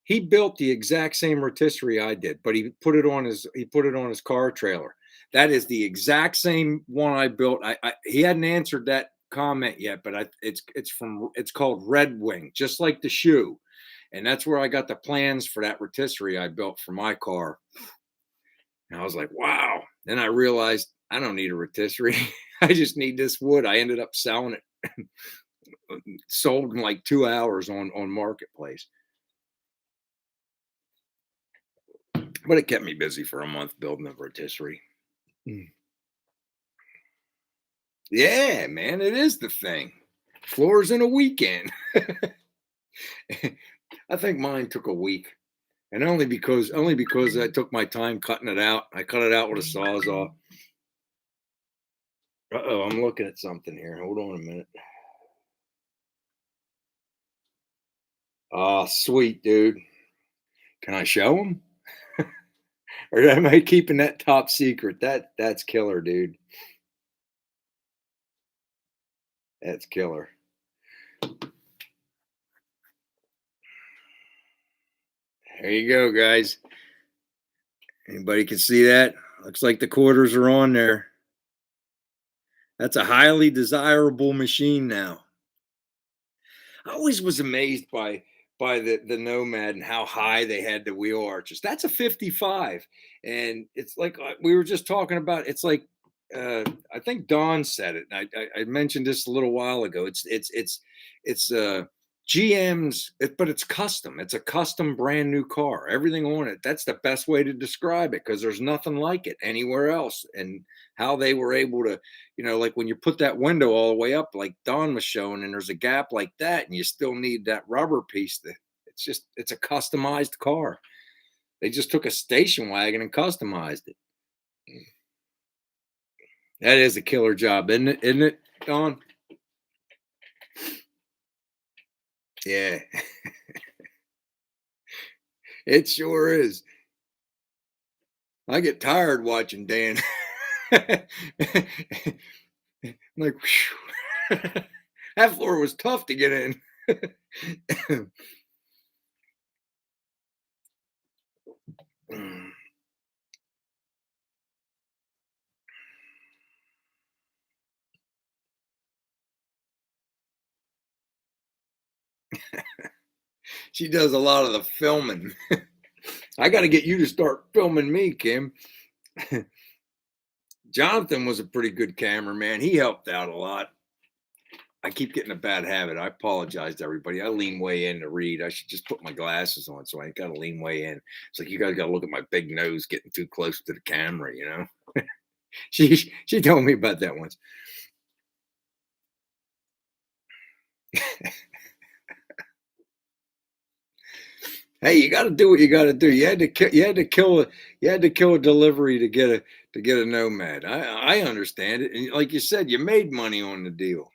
he built the exact same rotisserie I did, but he put it on his car trailer. That is the exact same one I built. He hadn't answered that comment yet, but it's called Red Wing, just like the shoe. And that's where I got the plans for that rotisserie I built for my car. And I was like, wow. Then I realized I don't need a rotisserie. I just need this wood. I ended up selling it, sold in like 2 hours on Marketplace. But it kept me busy for a month building a rotisserie. Mm. Yeah, man, it is the thing. Floors in a weekend. I think mine took a week. And only because I took my time cutting it out. I cut it out with a Sawzall. Uh-oh, I'm looking at something here. Hold on a minute. Oh, sweet, dude. Can I show them? Or am I keeping that top secret? That's killer, dude. That's killer. There you go, guys. Anybody can see that? Looks like the quarters are on there. That's a highly desirable machine now. I always was amazed by the Nomad and how high they had the wheel arches. That's a 55, and it's like we were just talking about. It's like I think Don said it. And I mentioned this a little while ago. It's GM's, but it's custom. It's a custom brand new car. Everything on it. That's the best way to describe it because there's nothing like it anywhere else. And how they were able to, like when you put that window all the way up, like Don was showing, and there's a gap like that, and you still need that rubber piece. It's a customized car. They just took a station wagon and customized it. That is a killer job, isn't it? Isn't it, Don? Yeah, it sure is. I get tired watching Dan. I'm like, that floor was tough to get in. She does a lot of the filming. I got to get you to start filming me, Kim. Jonathan was a pretty good cameraman. He helped out a lot. I keep getting a bad habit. I apologize to everybody. I lean way in to read. I should just put my glasses on so I ain't got to lean way in. It's like you guys got to look at my big nose getting too close to the camera. She told me about that once. Hey, you got to do what you got to do. You had to kill a delivery to get a nomad. I understand it. And like you said, you made money on the deal.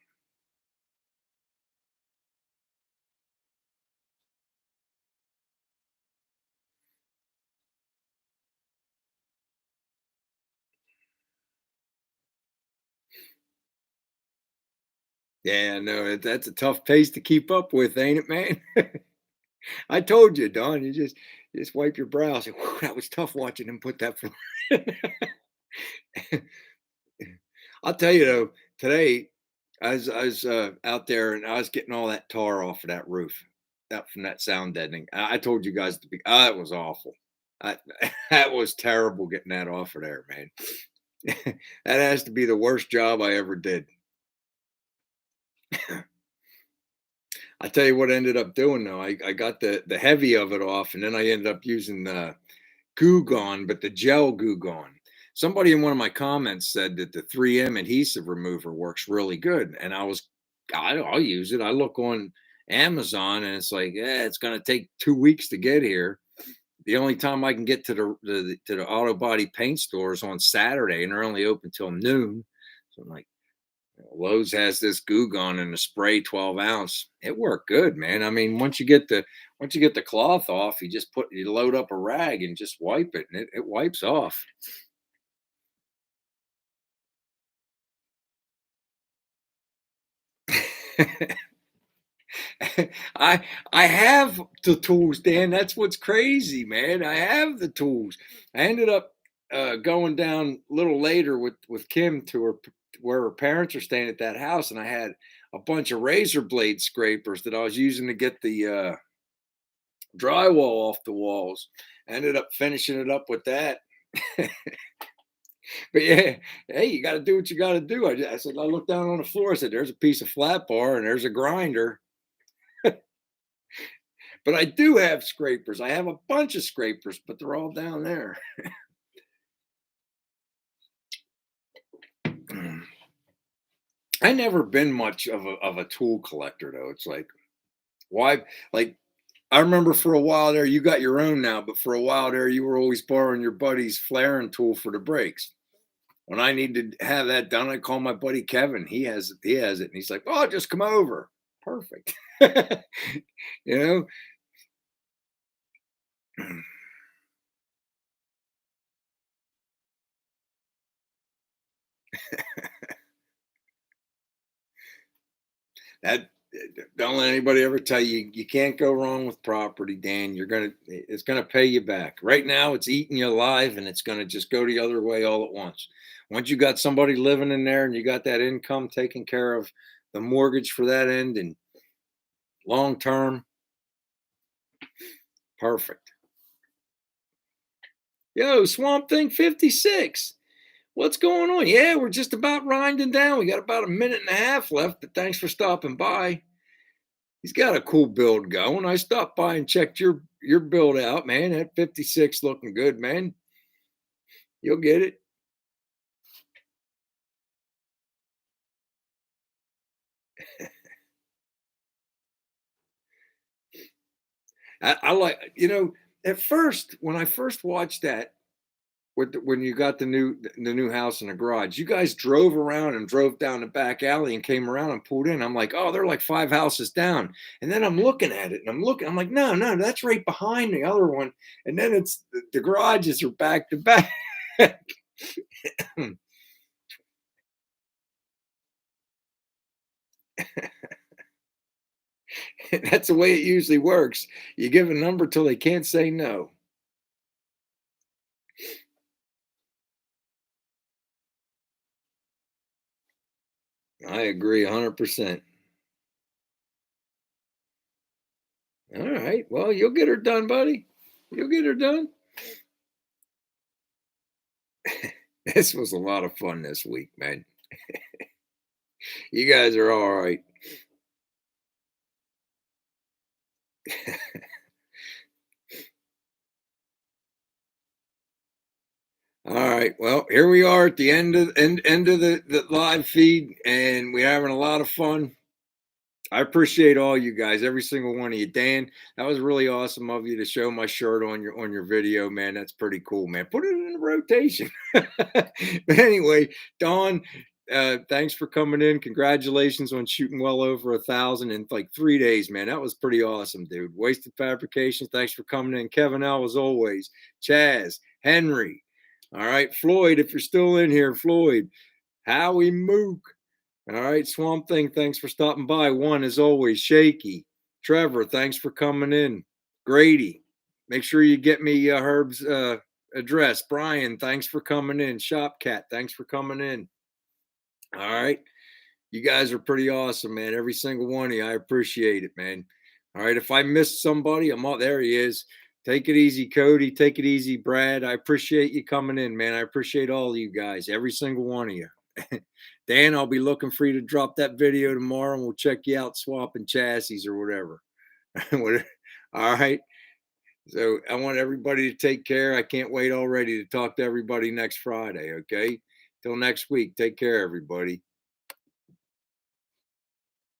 Yeah, no, that's a tough pace to keep up with, ain't it, man? I told you, Don. You just wipe your brow. Say, "Whew, that was tough watching him put that." I'll tell you though, today I was out there and I was getting all that tar off of that roof, that from that sound deadening. I told you guys to be. It was awful. I, that was terrible getting that off of there, man. That has to be the worst job I ever did. I tell you what I ended up doing though. I got the heavy of it off, and then I ended up using the Goo Gone, but the gel Goo Gone. Somebody in one of my comments said that the 3M adhesive remover works really good, and I'll use it. I look on Amazon, and it's like, yeah, it's going to take 2 weeks to get here. The only time I can get to the auto body paint store is on Saturday, and they're only open till noon. So I'm like, Lowe's has this Goo Gone in a spray 12 ounce. It worked good, man. I mean, once you get the cloth off, you load up a rag and just wipe it, and it wipes off. I have the tools, Dan. That's what's crazy, man. I have the tools. I ended up going down a little later with Kim to where her parents are staying at that house, and I had a bunch of razor blade scrapers that I was using to get the drywall off the walls. I ended up finishing it up with that. But yeah, hey, you got to do what you got to do. I said, I looked down on the floor. I said, there's a piece of flat bar and there's a grinder. But I do have scrapers. I have a bunch of scrapers, but they're all down there. I never been much of a tool collector though. It's like why like I remember for a while there, you got your own now, but for a while there, you were always borrowing your buddy's flaring tool for the brakes. When I need to have that done, I call my buddy Kevin. He has it, and he's like, "Oh, just come over." Perfect. you know, that don't let anybody ever tell you you can't go wrong with property, Dan. It's gonna pay you back. Right now, it's eating you alive, and it's gonna just go the other way all at once. Once you got somebody living in there, and you got that income taking care of the mortgage for that end, and long term, perfect. Yo, Swamp Thing 56. What's going on? Yeah, we're just about winding down. We got about a minute and a half left, but thanks for stopping by. He's got a cool build going. I stopped by and checked your build out, man. That 56 looking good, man. You'll get it. I like, at first when I first watched that, when you got the new house in the garage, you guys drove around and drove down the back alley and came around and pulled in. I'm like, oh, they're like 5 houses down. And then I'm looking at it and I'm like, no, no, that's right behind the other one. And then it's the garages are back to back. That's the way it usually works. You give a number till they can't say no. I agree 100%. All right. Well, you'll get her done, buddy. You'll get her done. This was a lot of fun this week, man. You guys are all right. All right. Well, here we are at the end of the live feed, and we're having a lot of fun. I appreciate all you guys, every single one of you. Dan, that was really awesome of you to show my shirt on your video, man. That's pretty cool, man. Put it in the rotation. But anyway, Don, thanks for coming in. Congratulations on shooting well over 1,000 in like 3 days, man. That was pretty awesome, dude. Wasted Fabrications, thanks for coming in. Kevin L, as always. Chaz, Henry. All right, Floyd, if you're still in here, Floyd. Howie Mook. All right, Swamp Thing, thanks for stopping by. One, as always, Shaky. Trevor, thanks for coming in. Grady, make sure you get me Herb's address. Brian, thanks for coming in. Shopcat, thanks for coming in. All right, you guys are pretty awesome, man. Every single one of you, I appreciate it, man. All right, if I missed somebody, I'm all there. He is. Take it easy, Cody. Take it easy, Brad. I appreciate you coming in, man. I appreciate all of you guys, every single one of you. Dan, I'll be looking for you to drop that video tomorrow, and we'll check you out swapping chassis or whatever. All right. So I want everybody to take care. I can't wait already to talk to everybody next Friday. Okay. Till next week. Take care, everybody.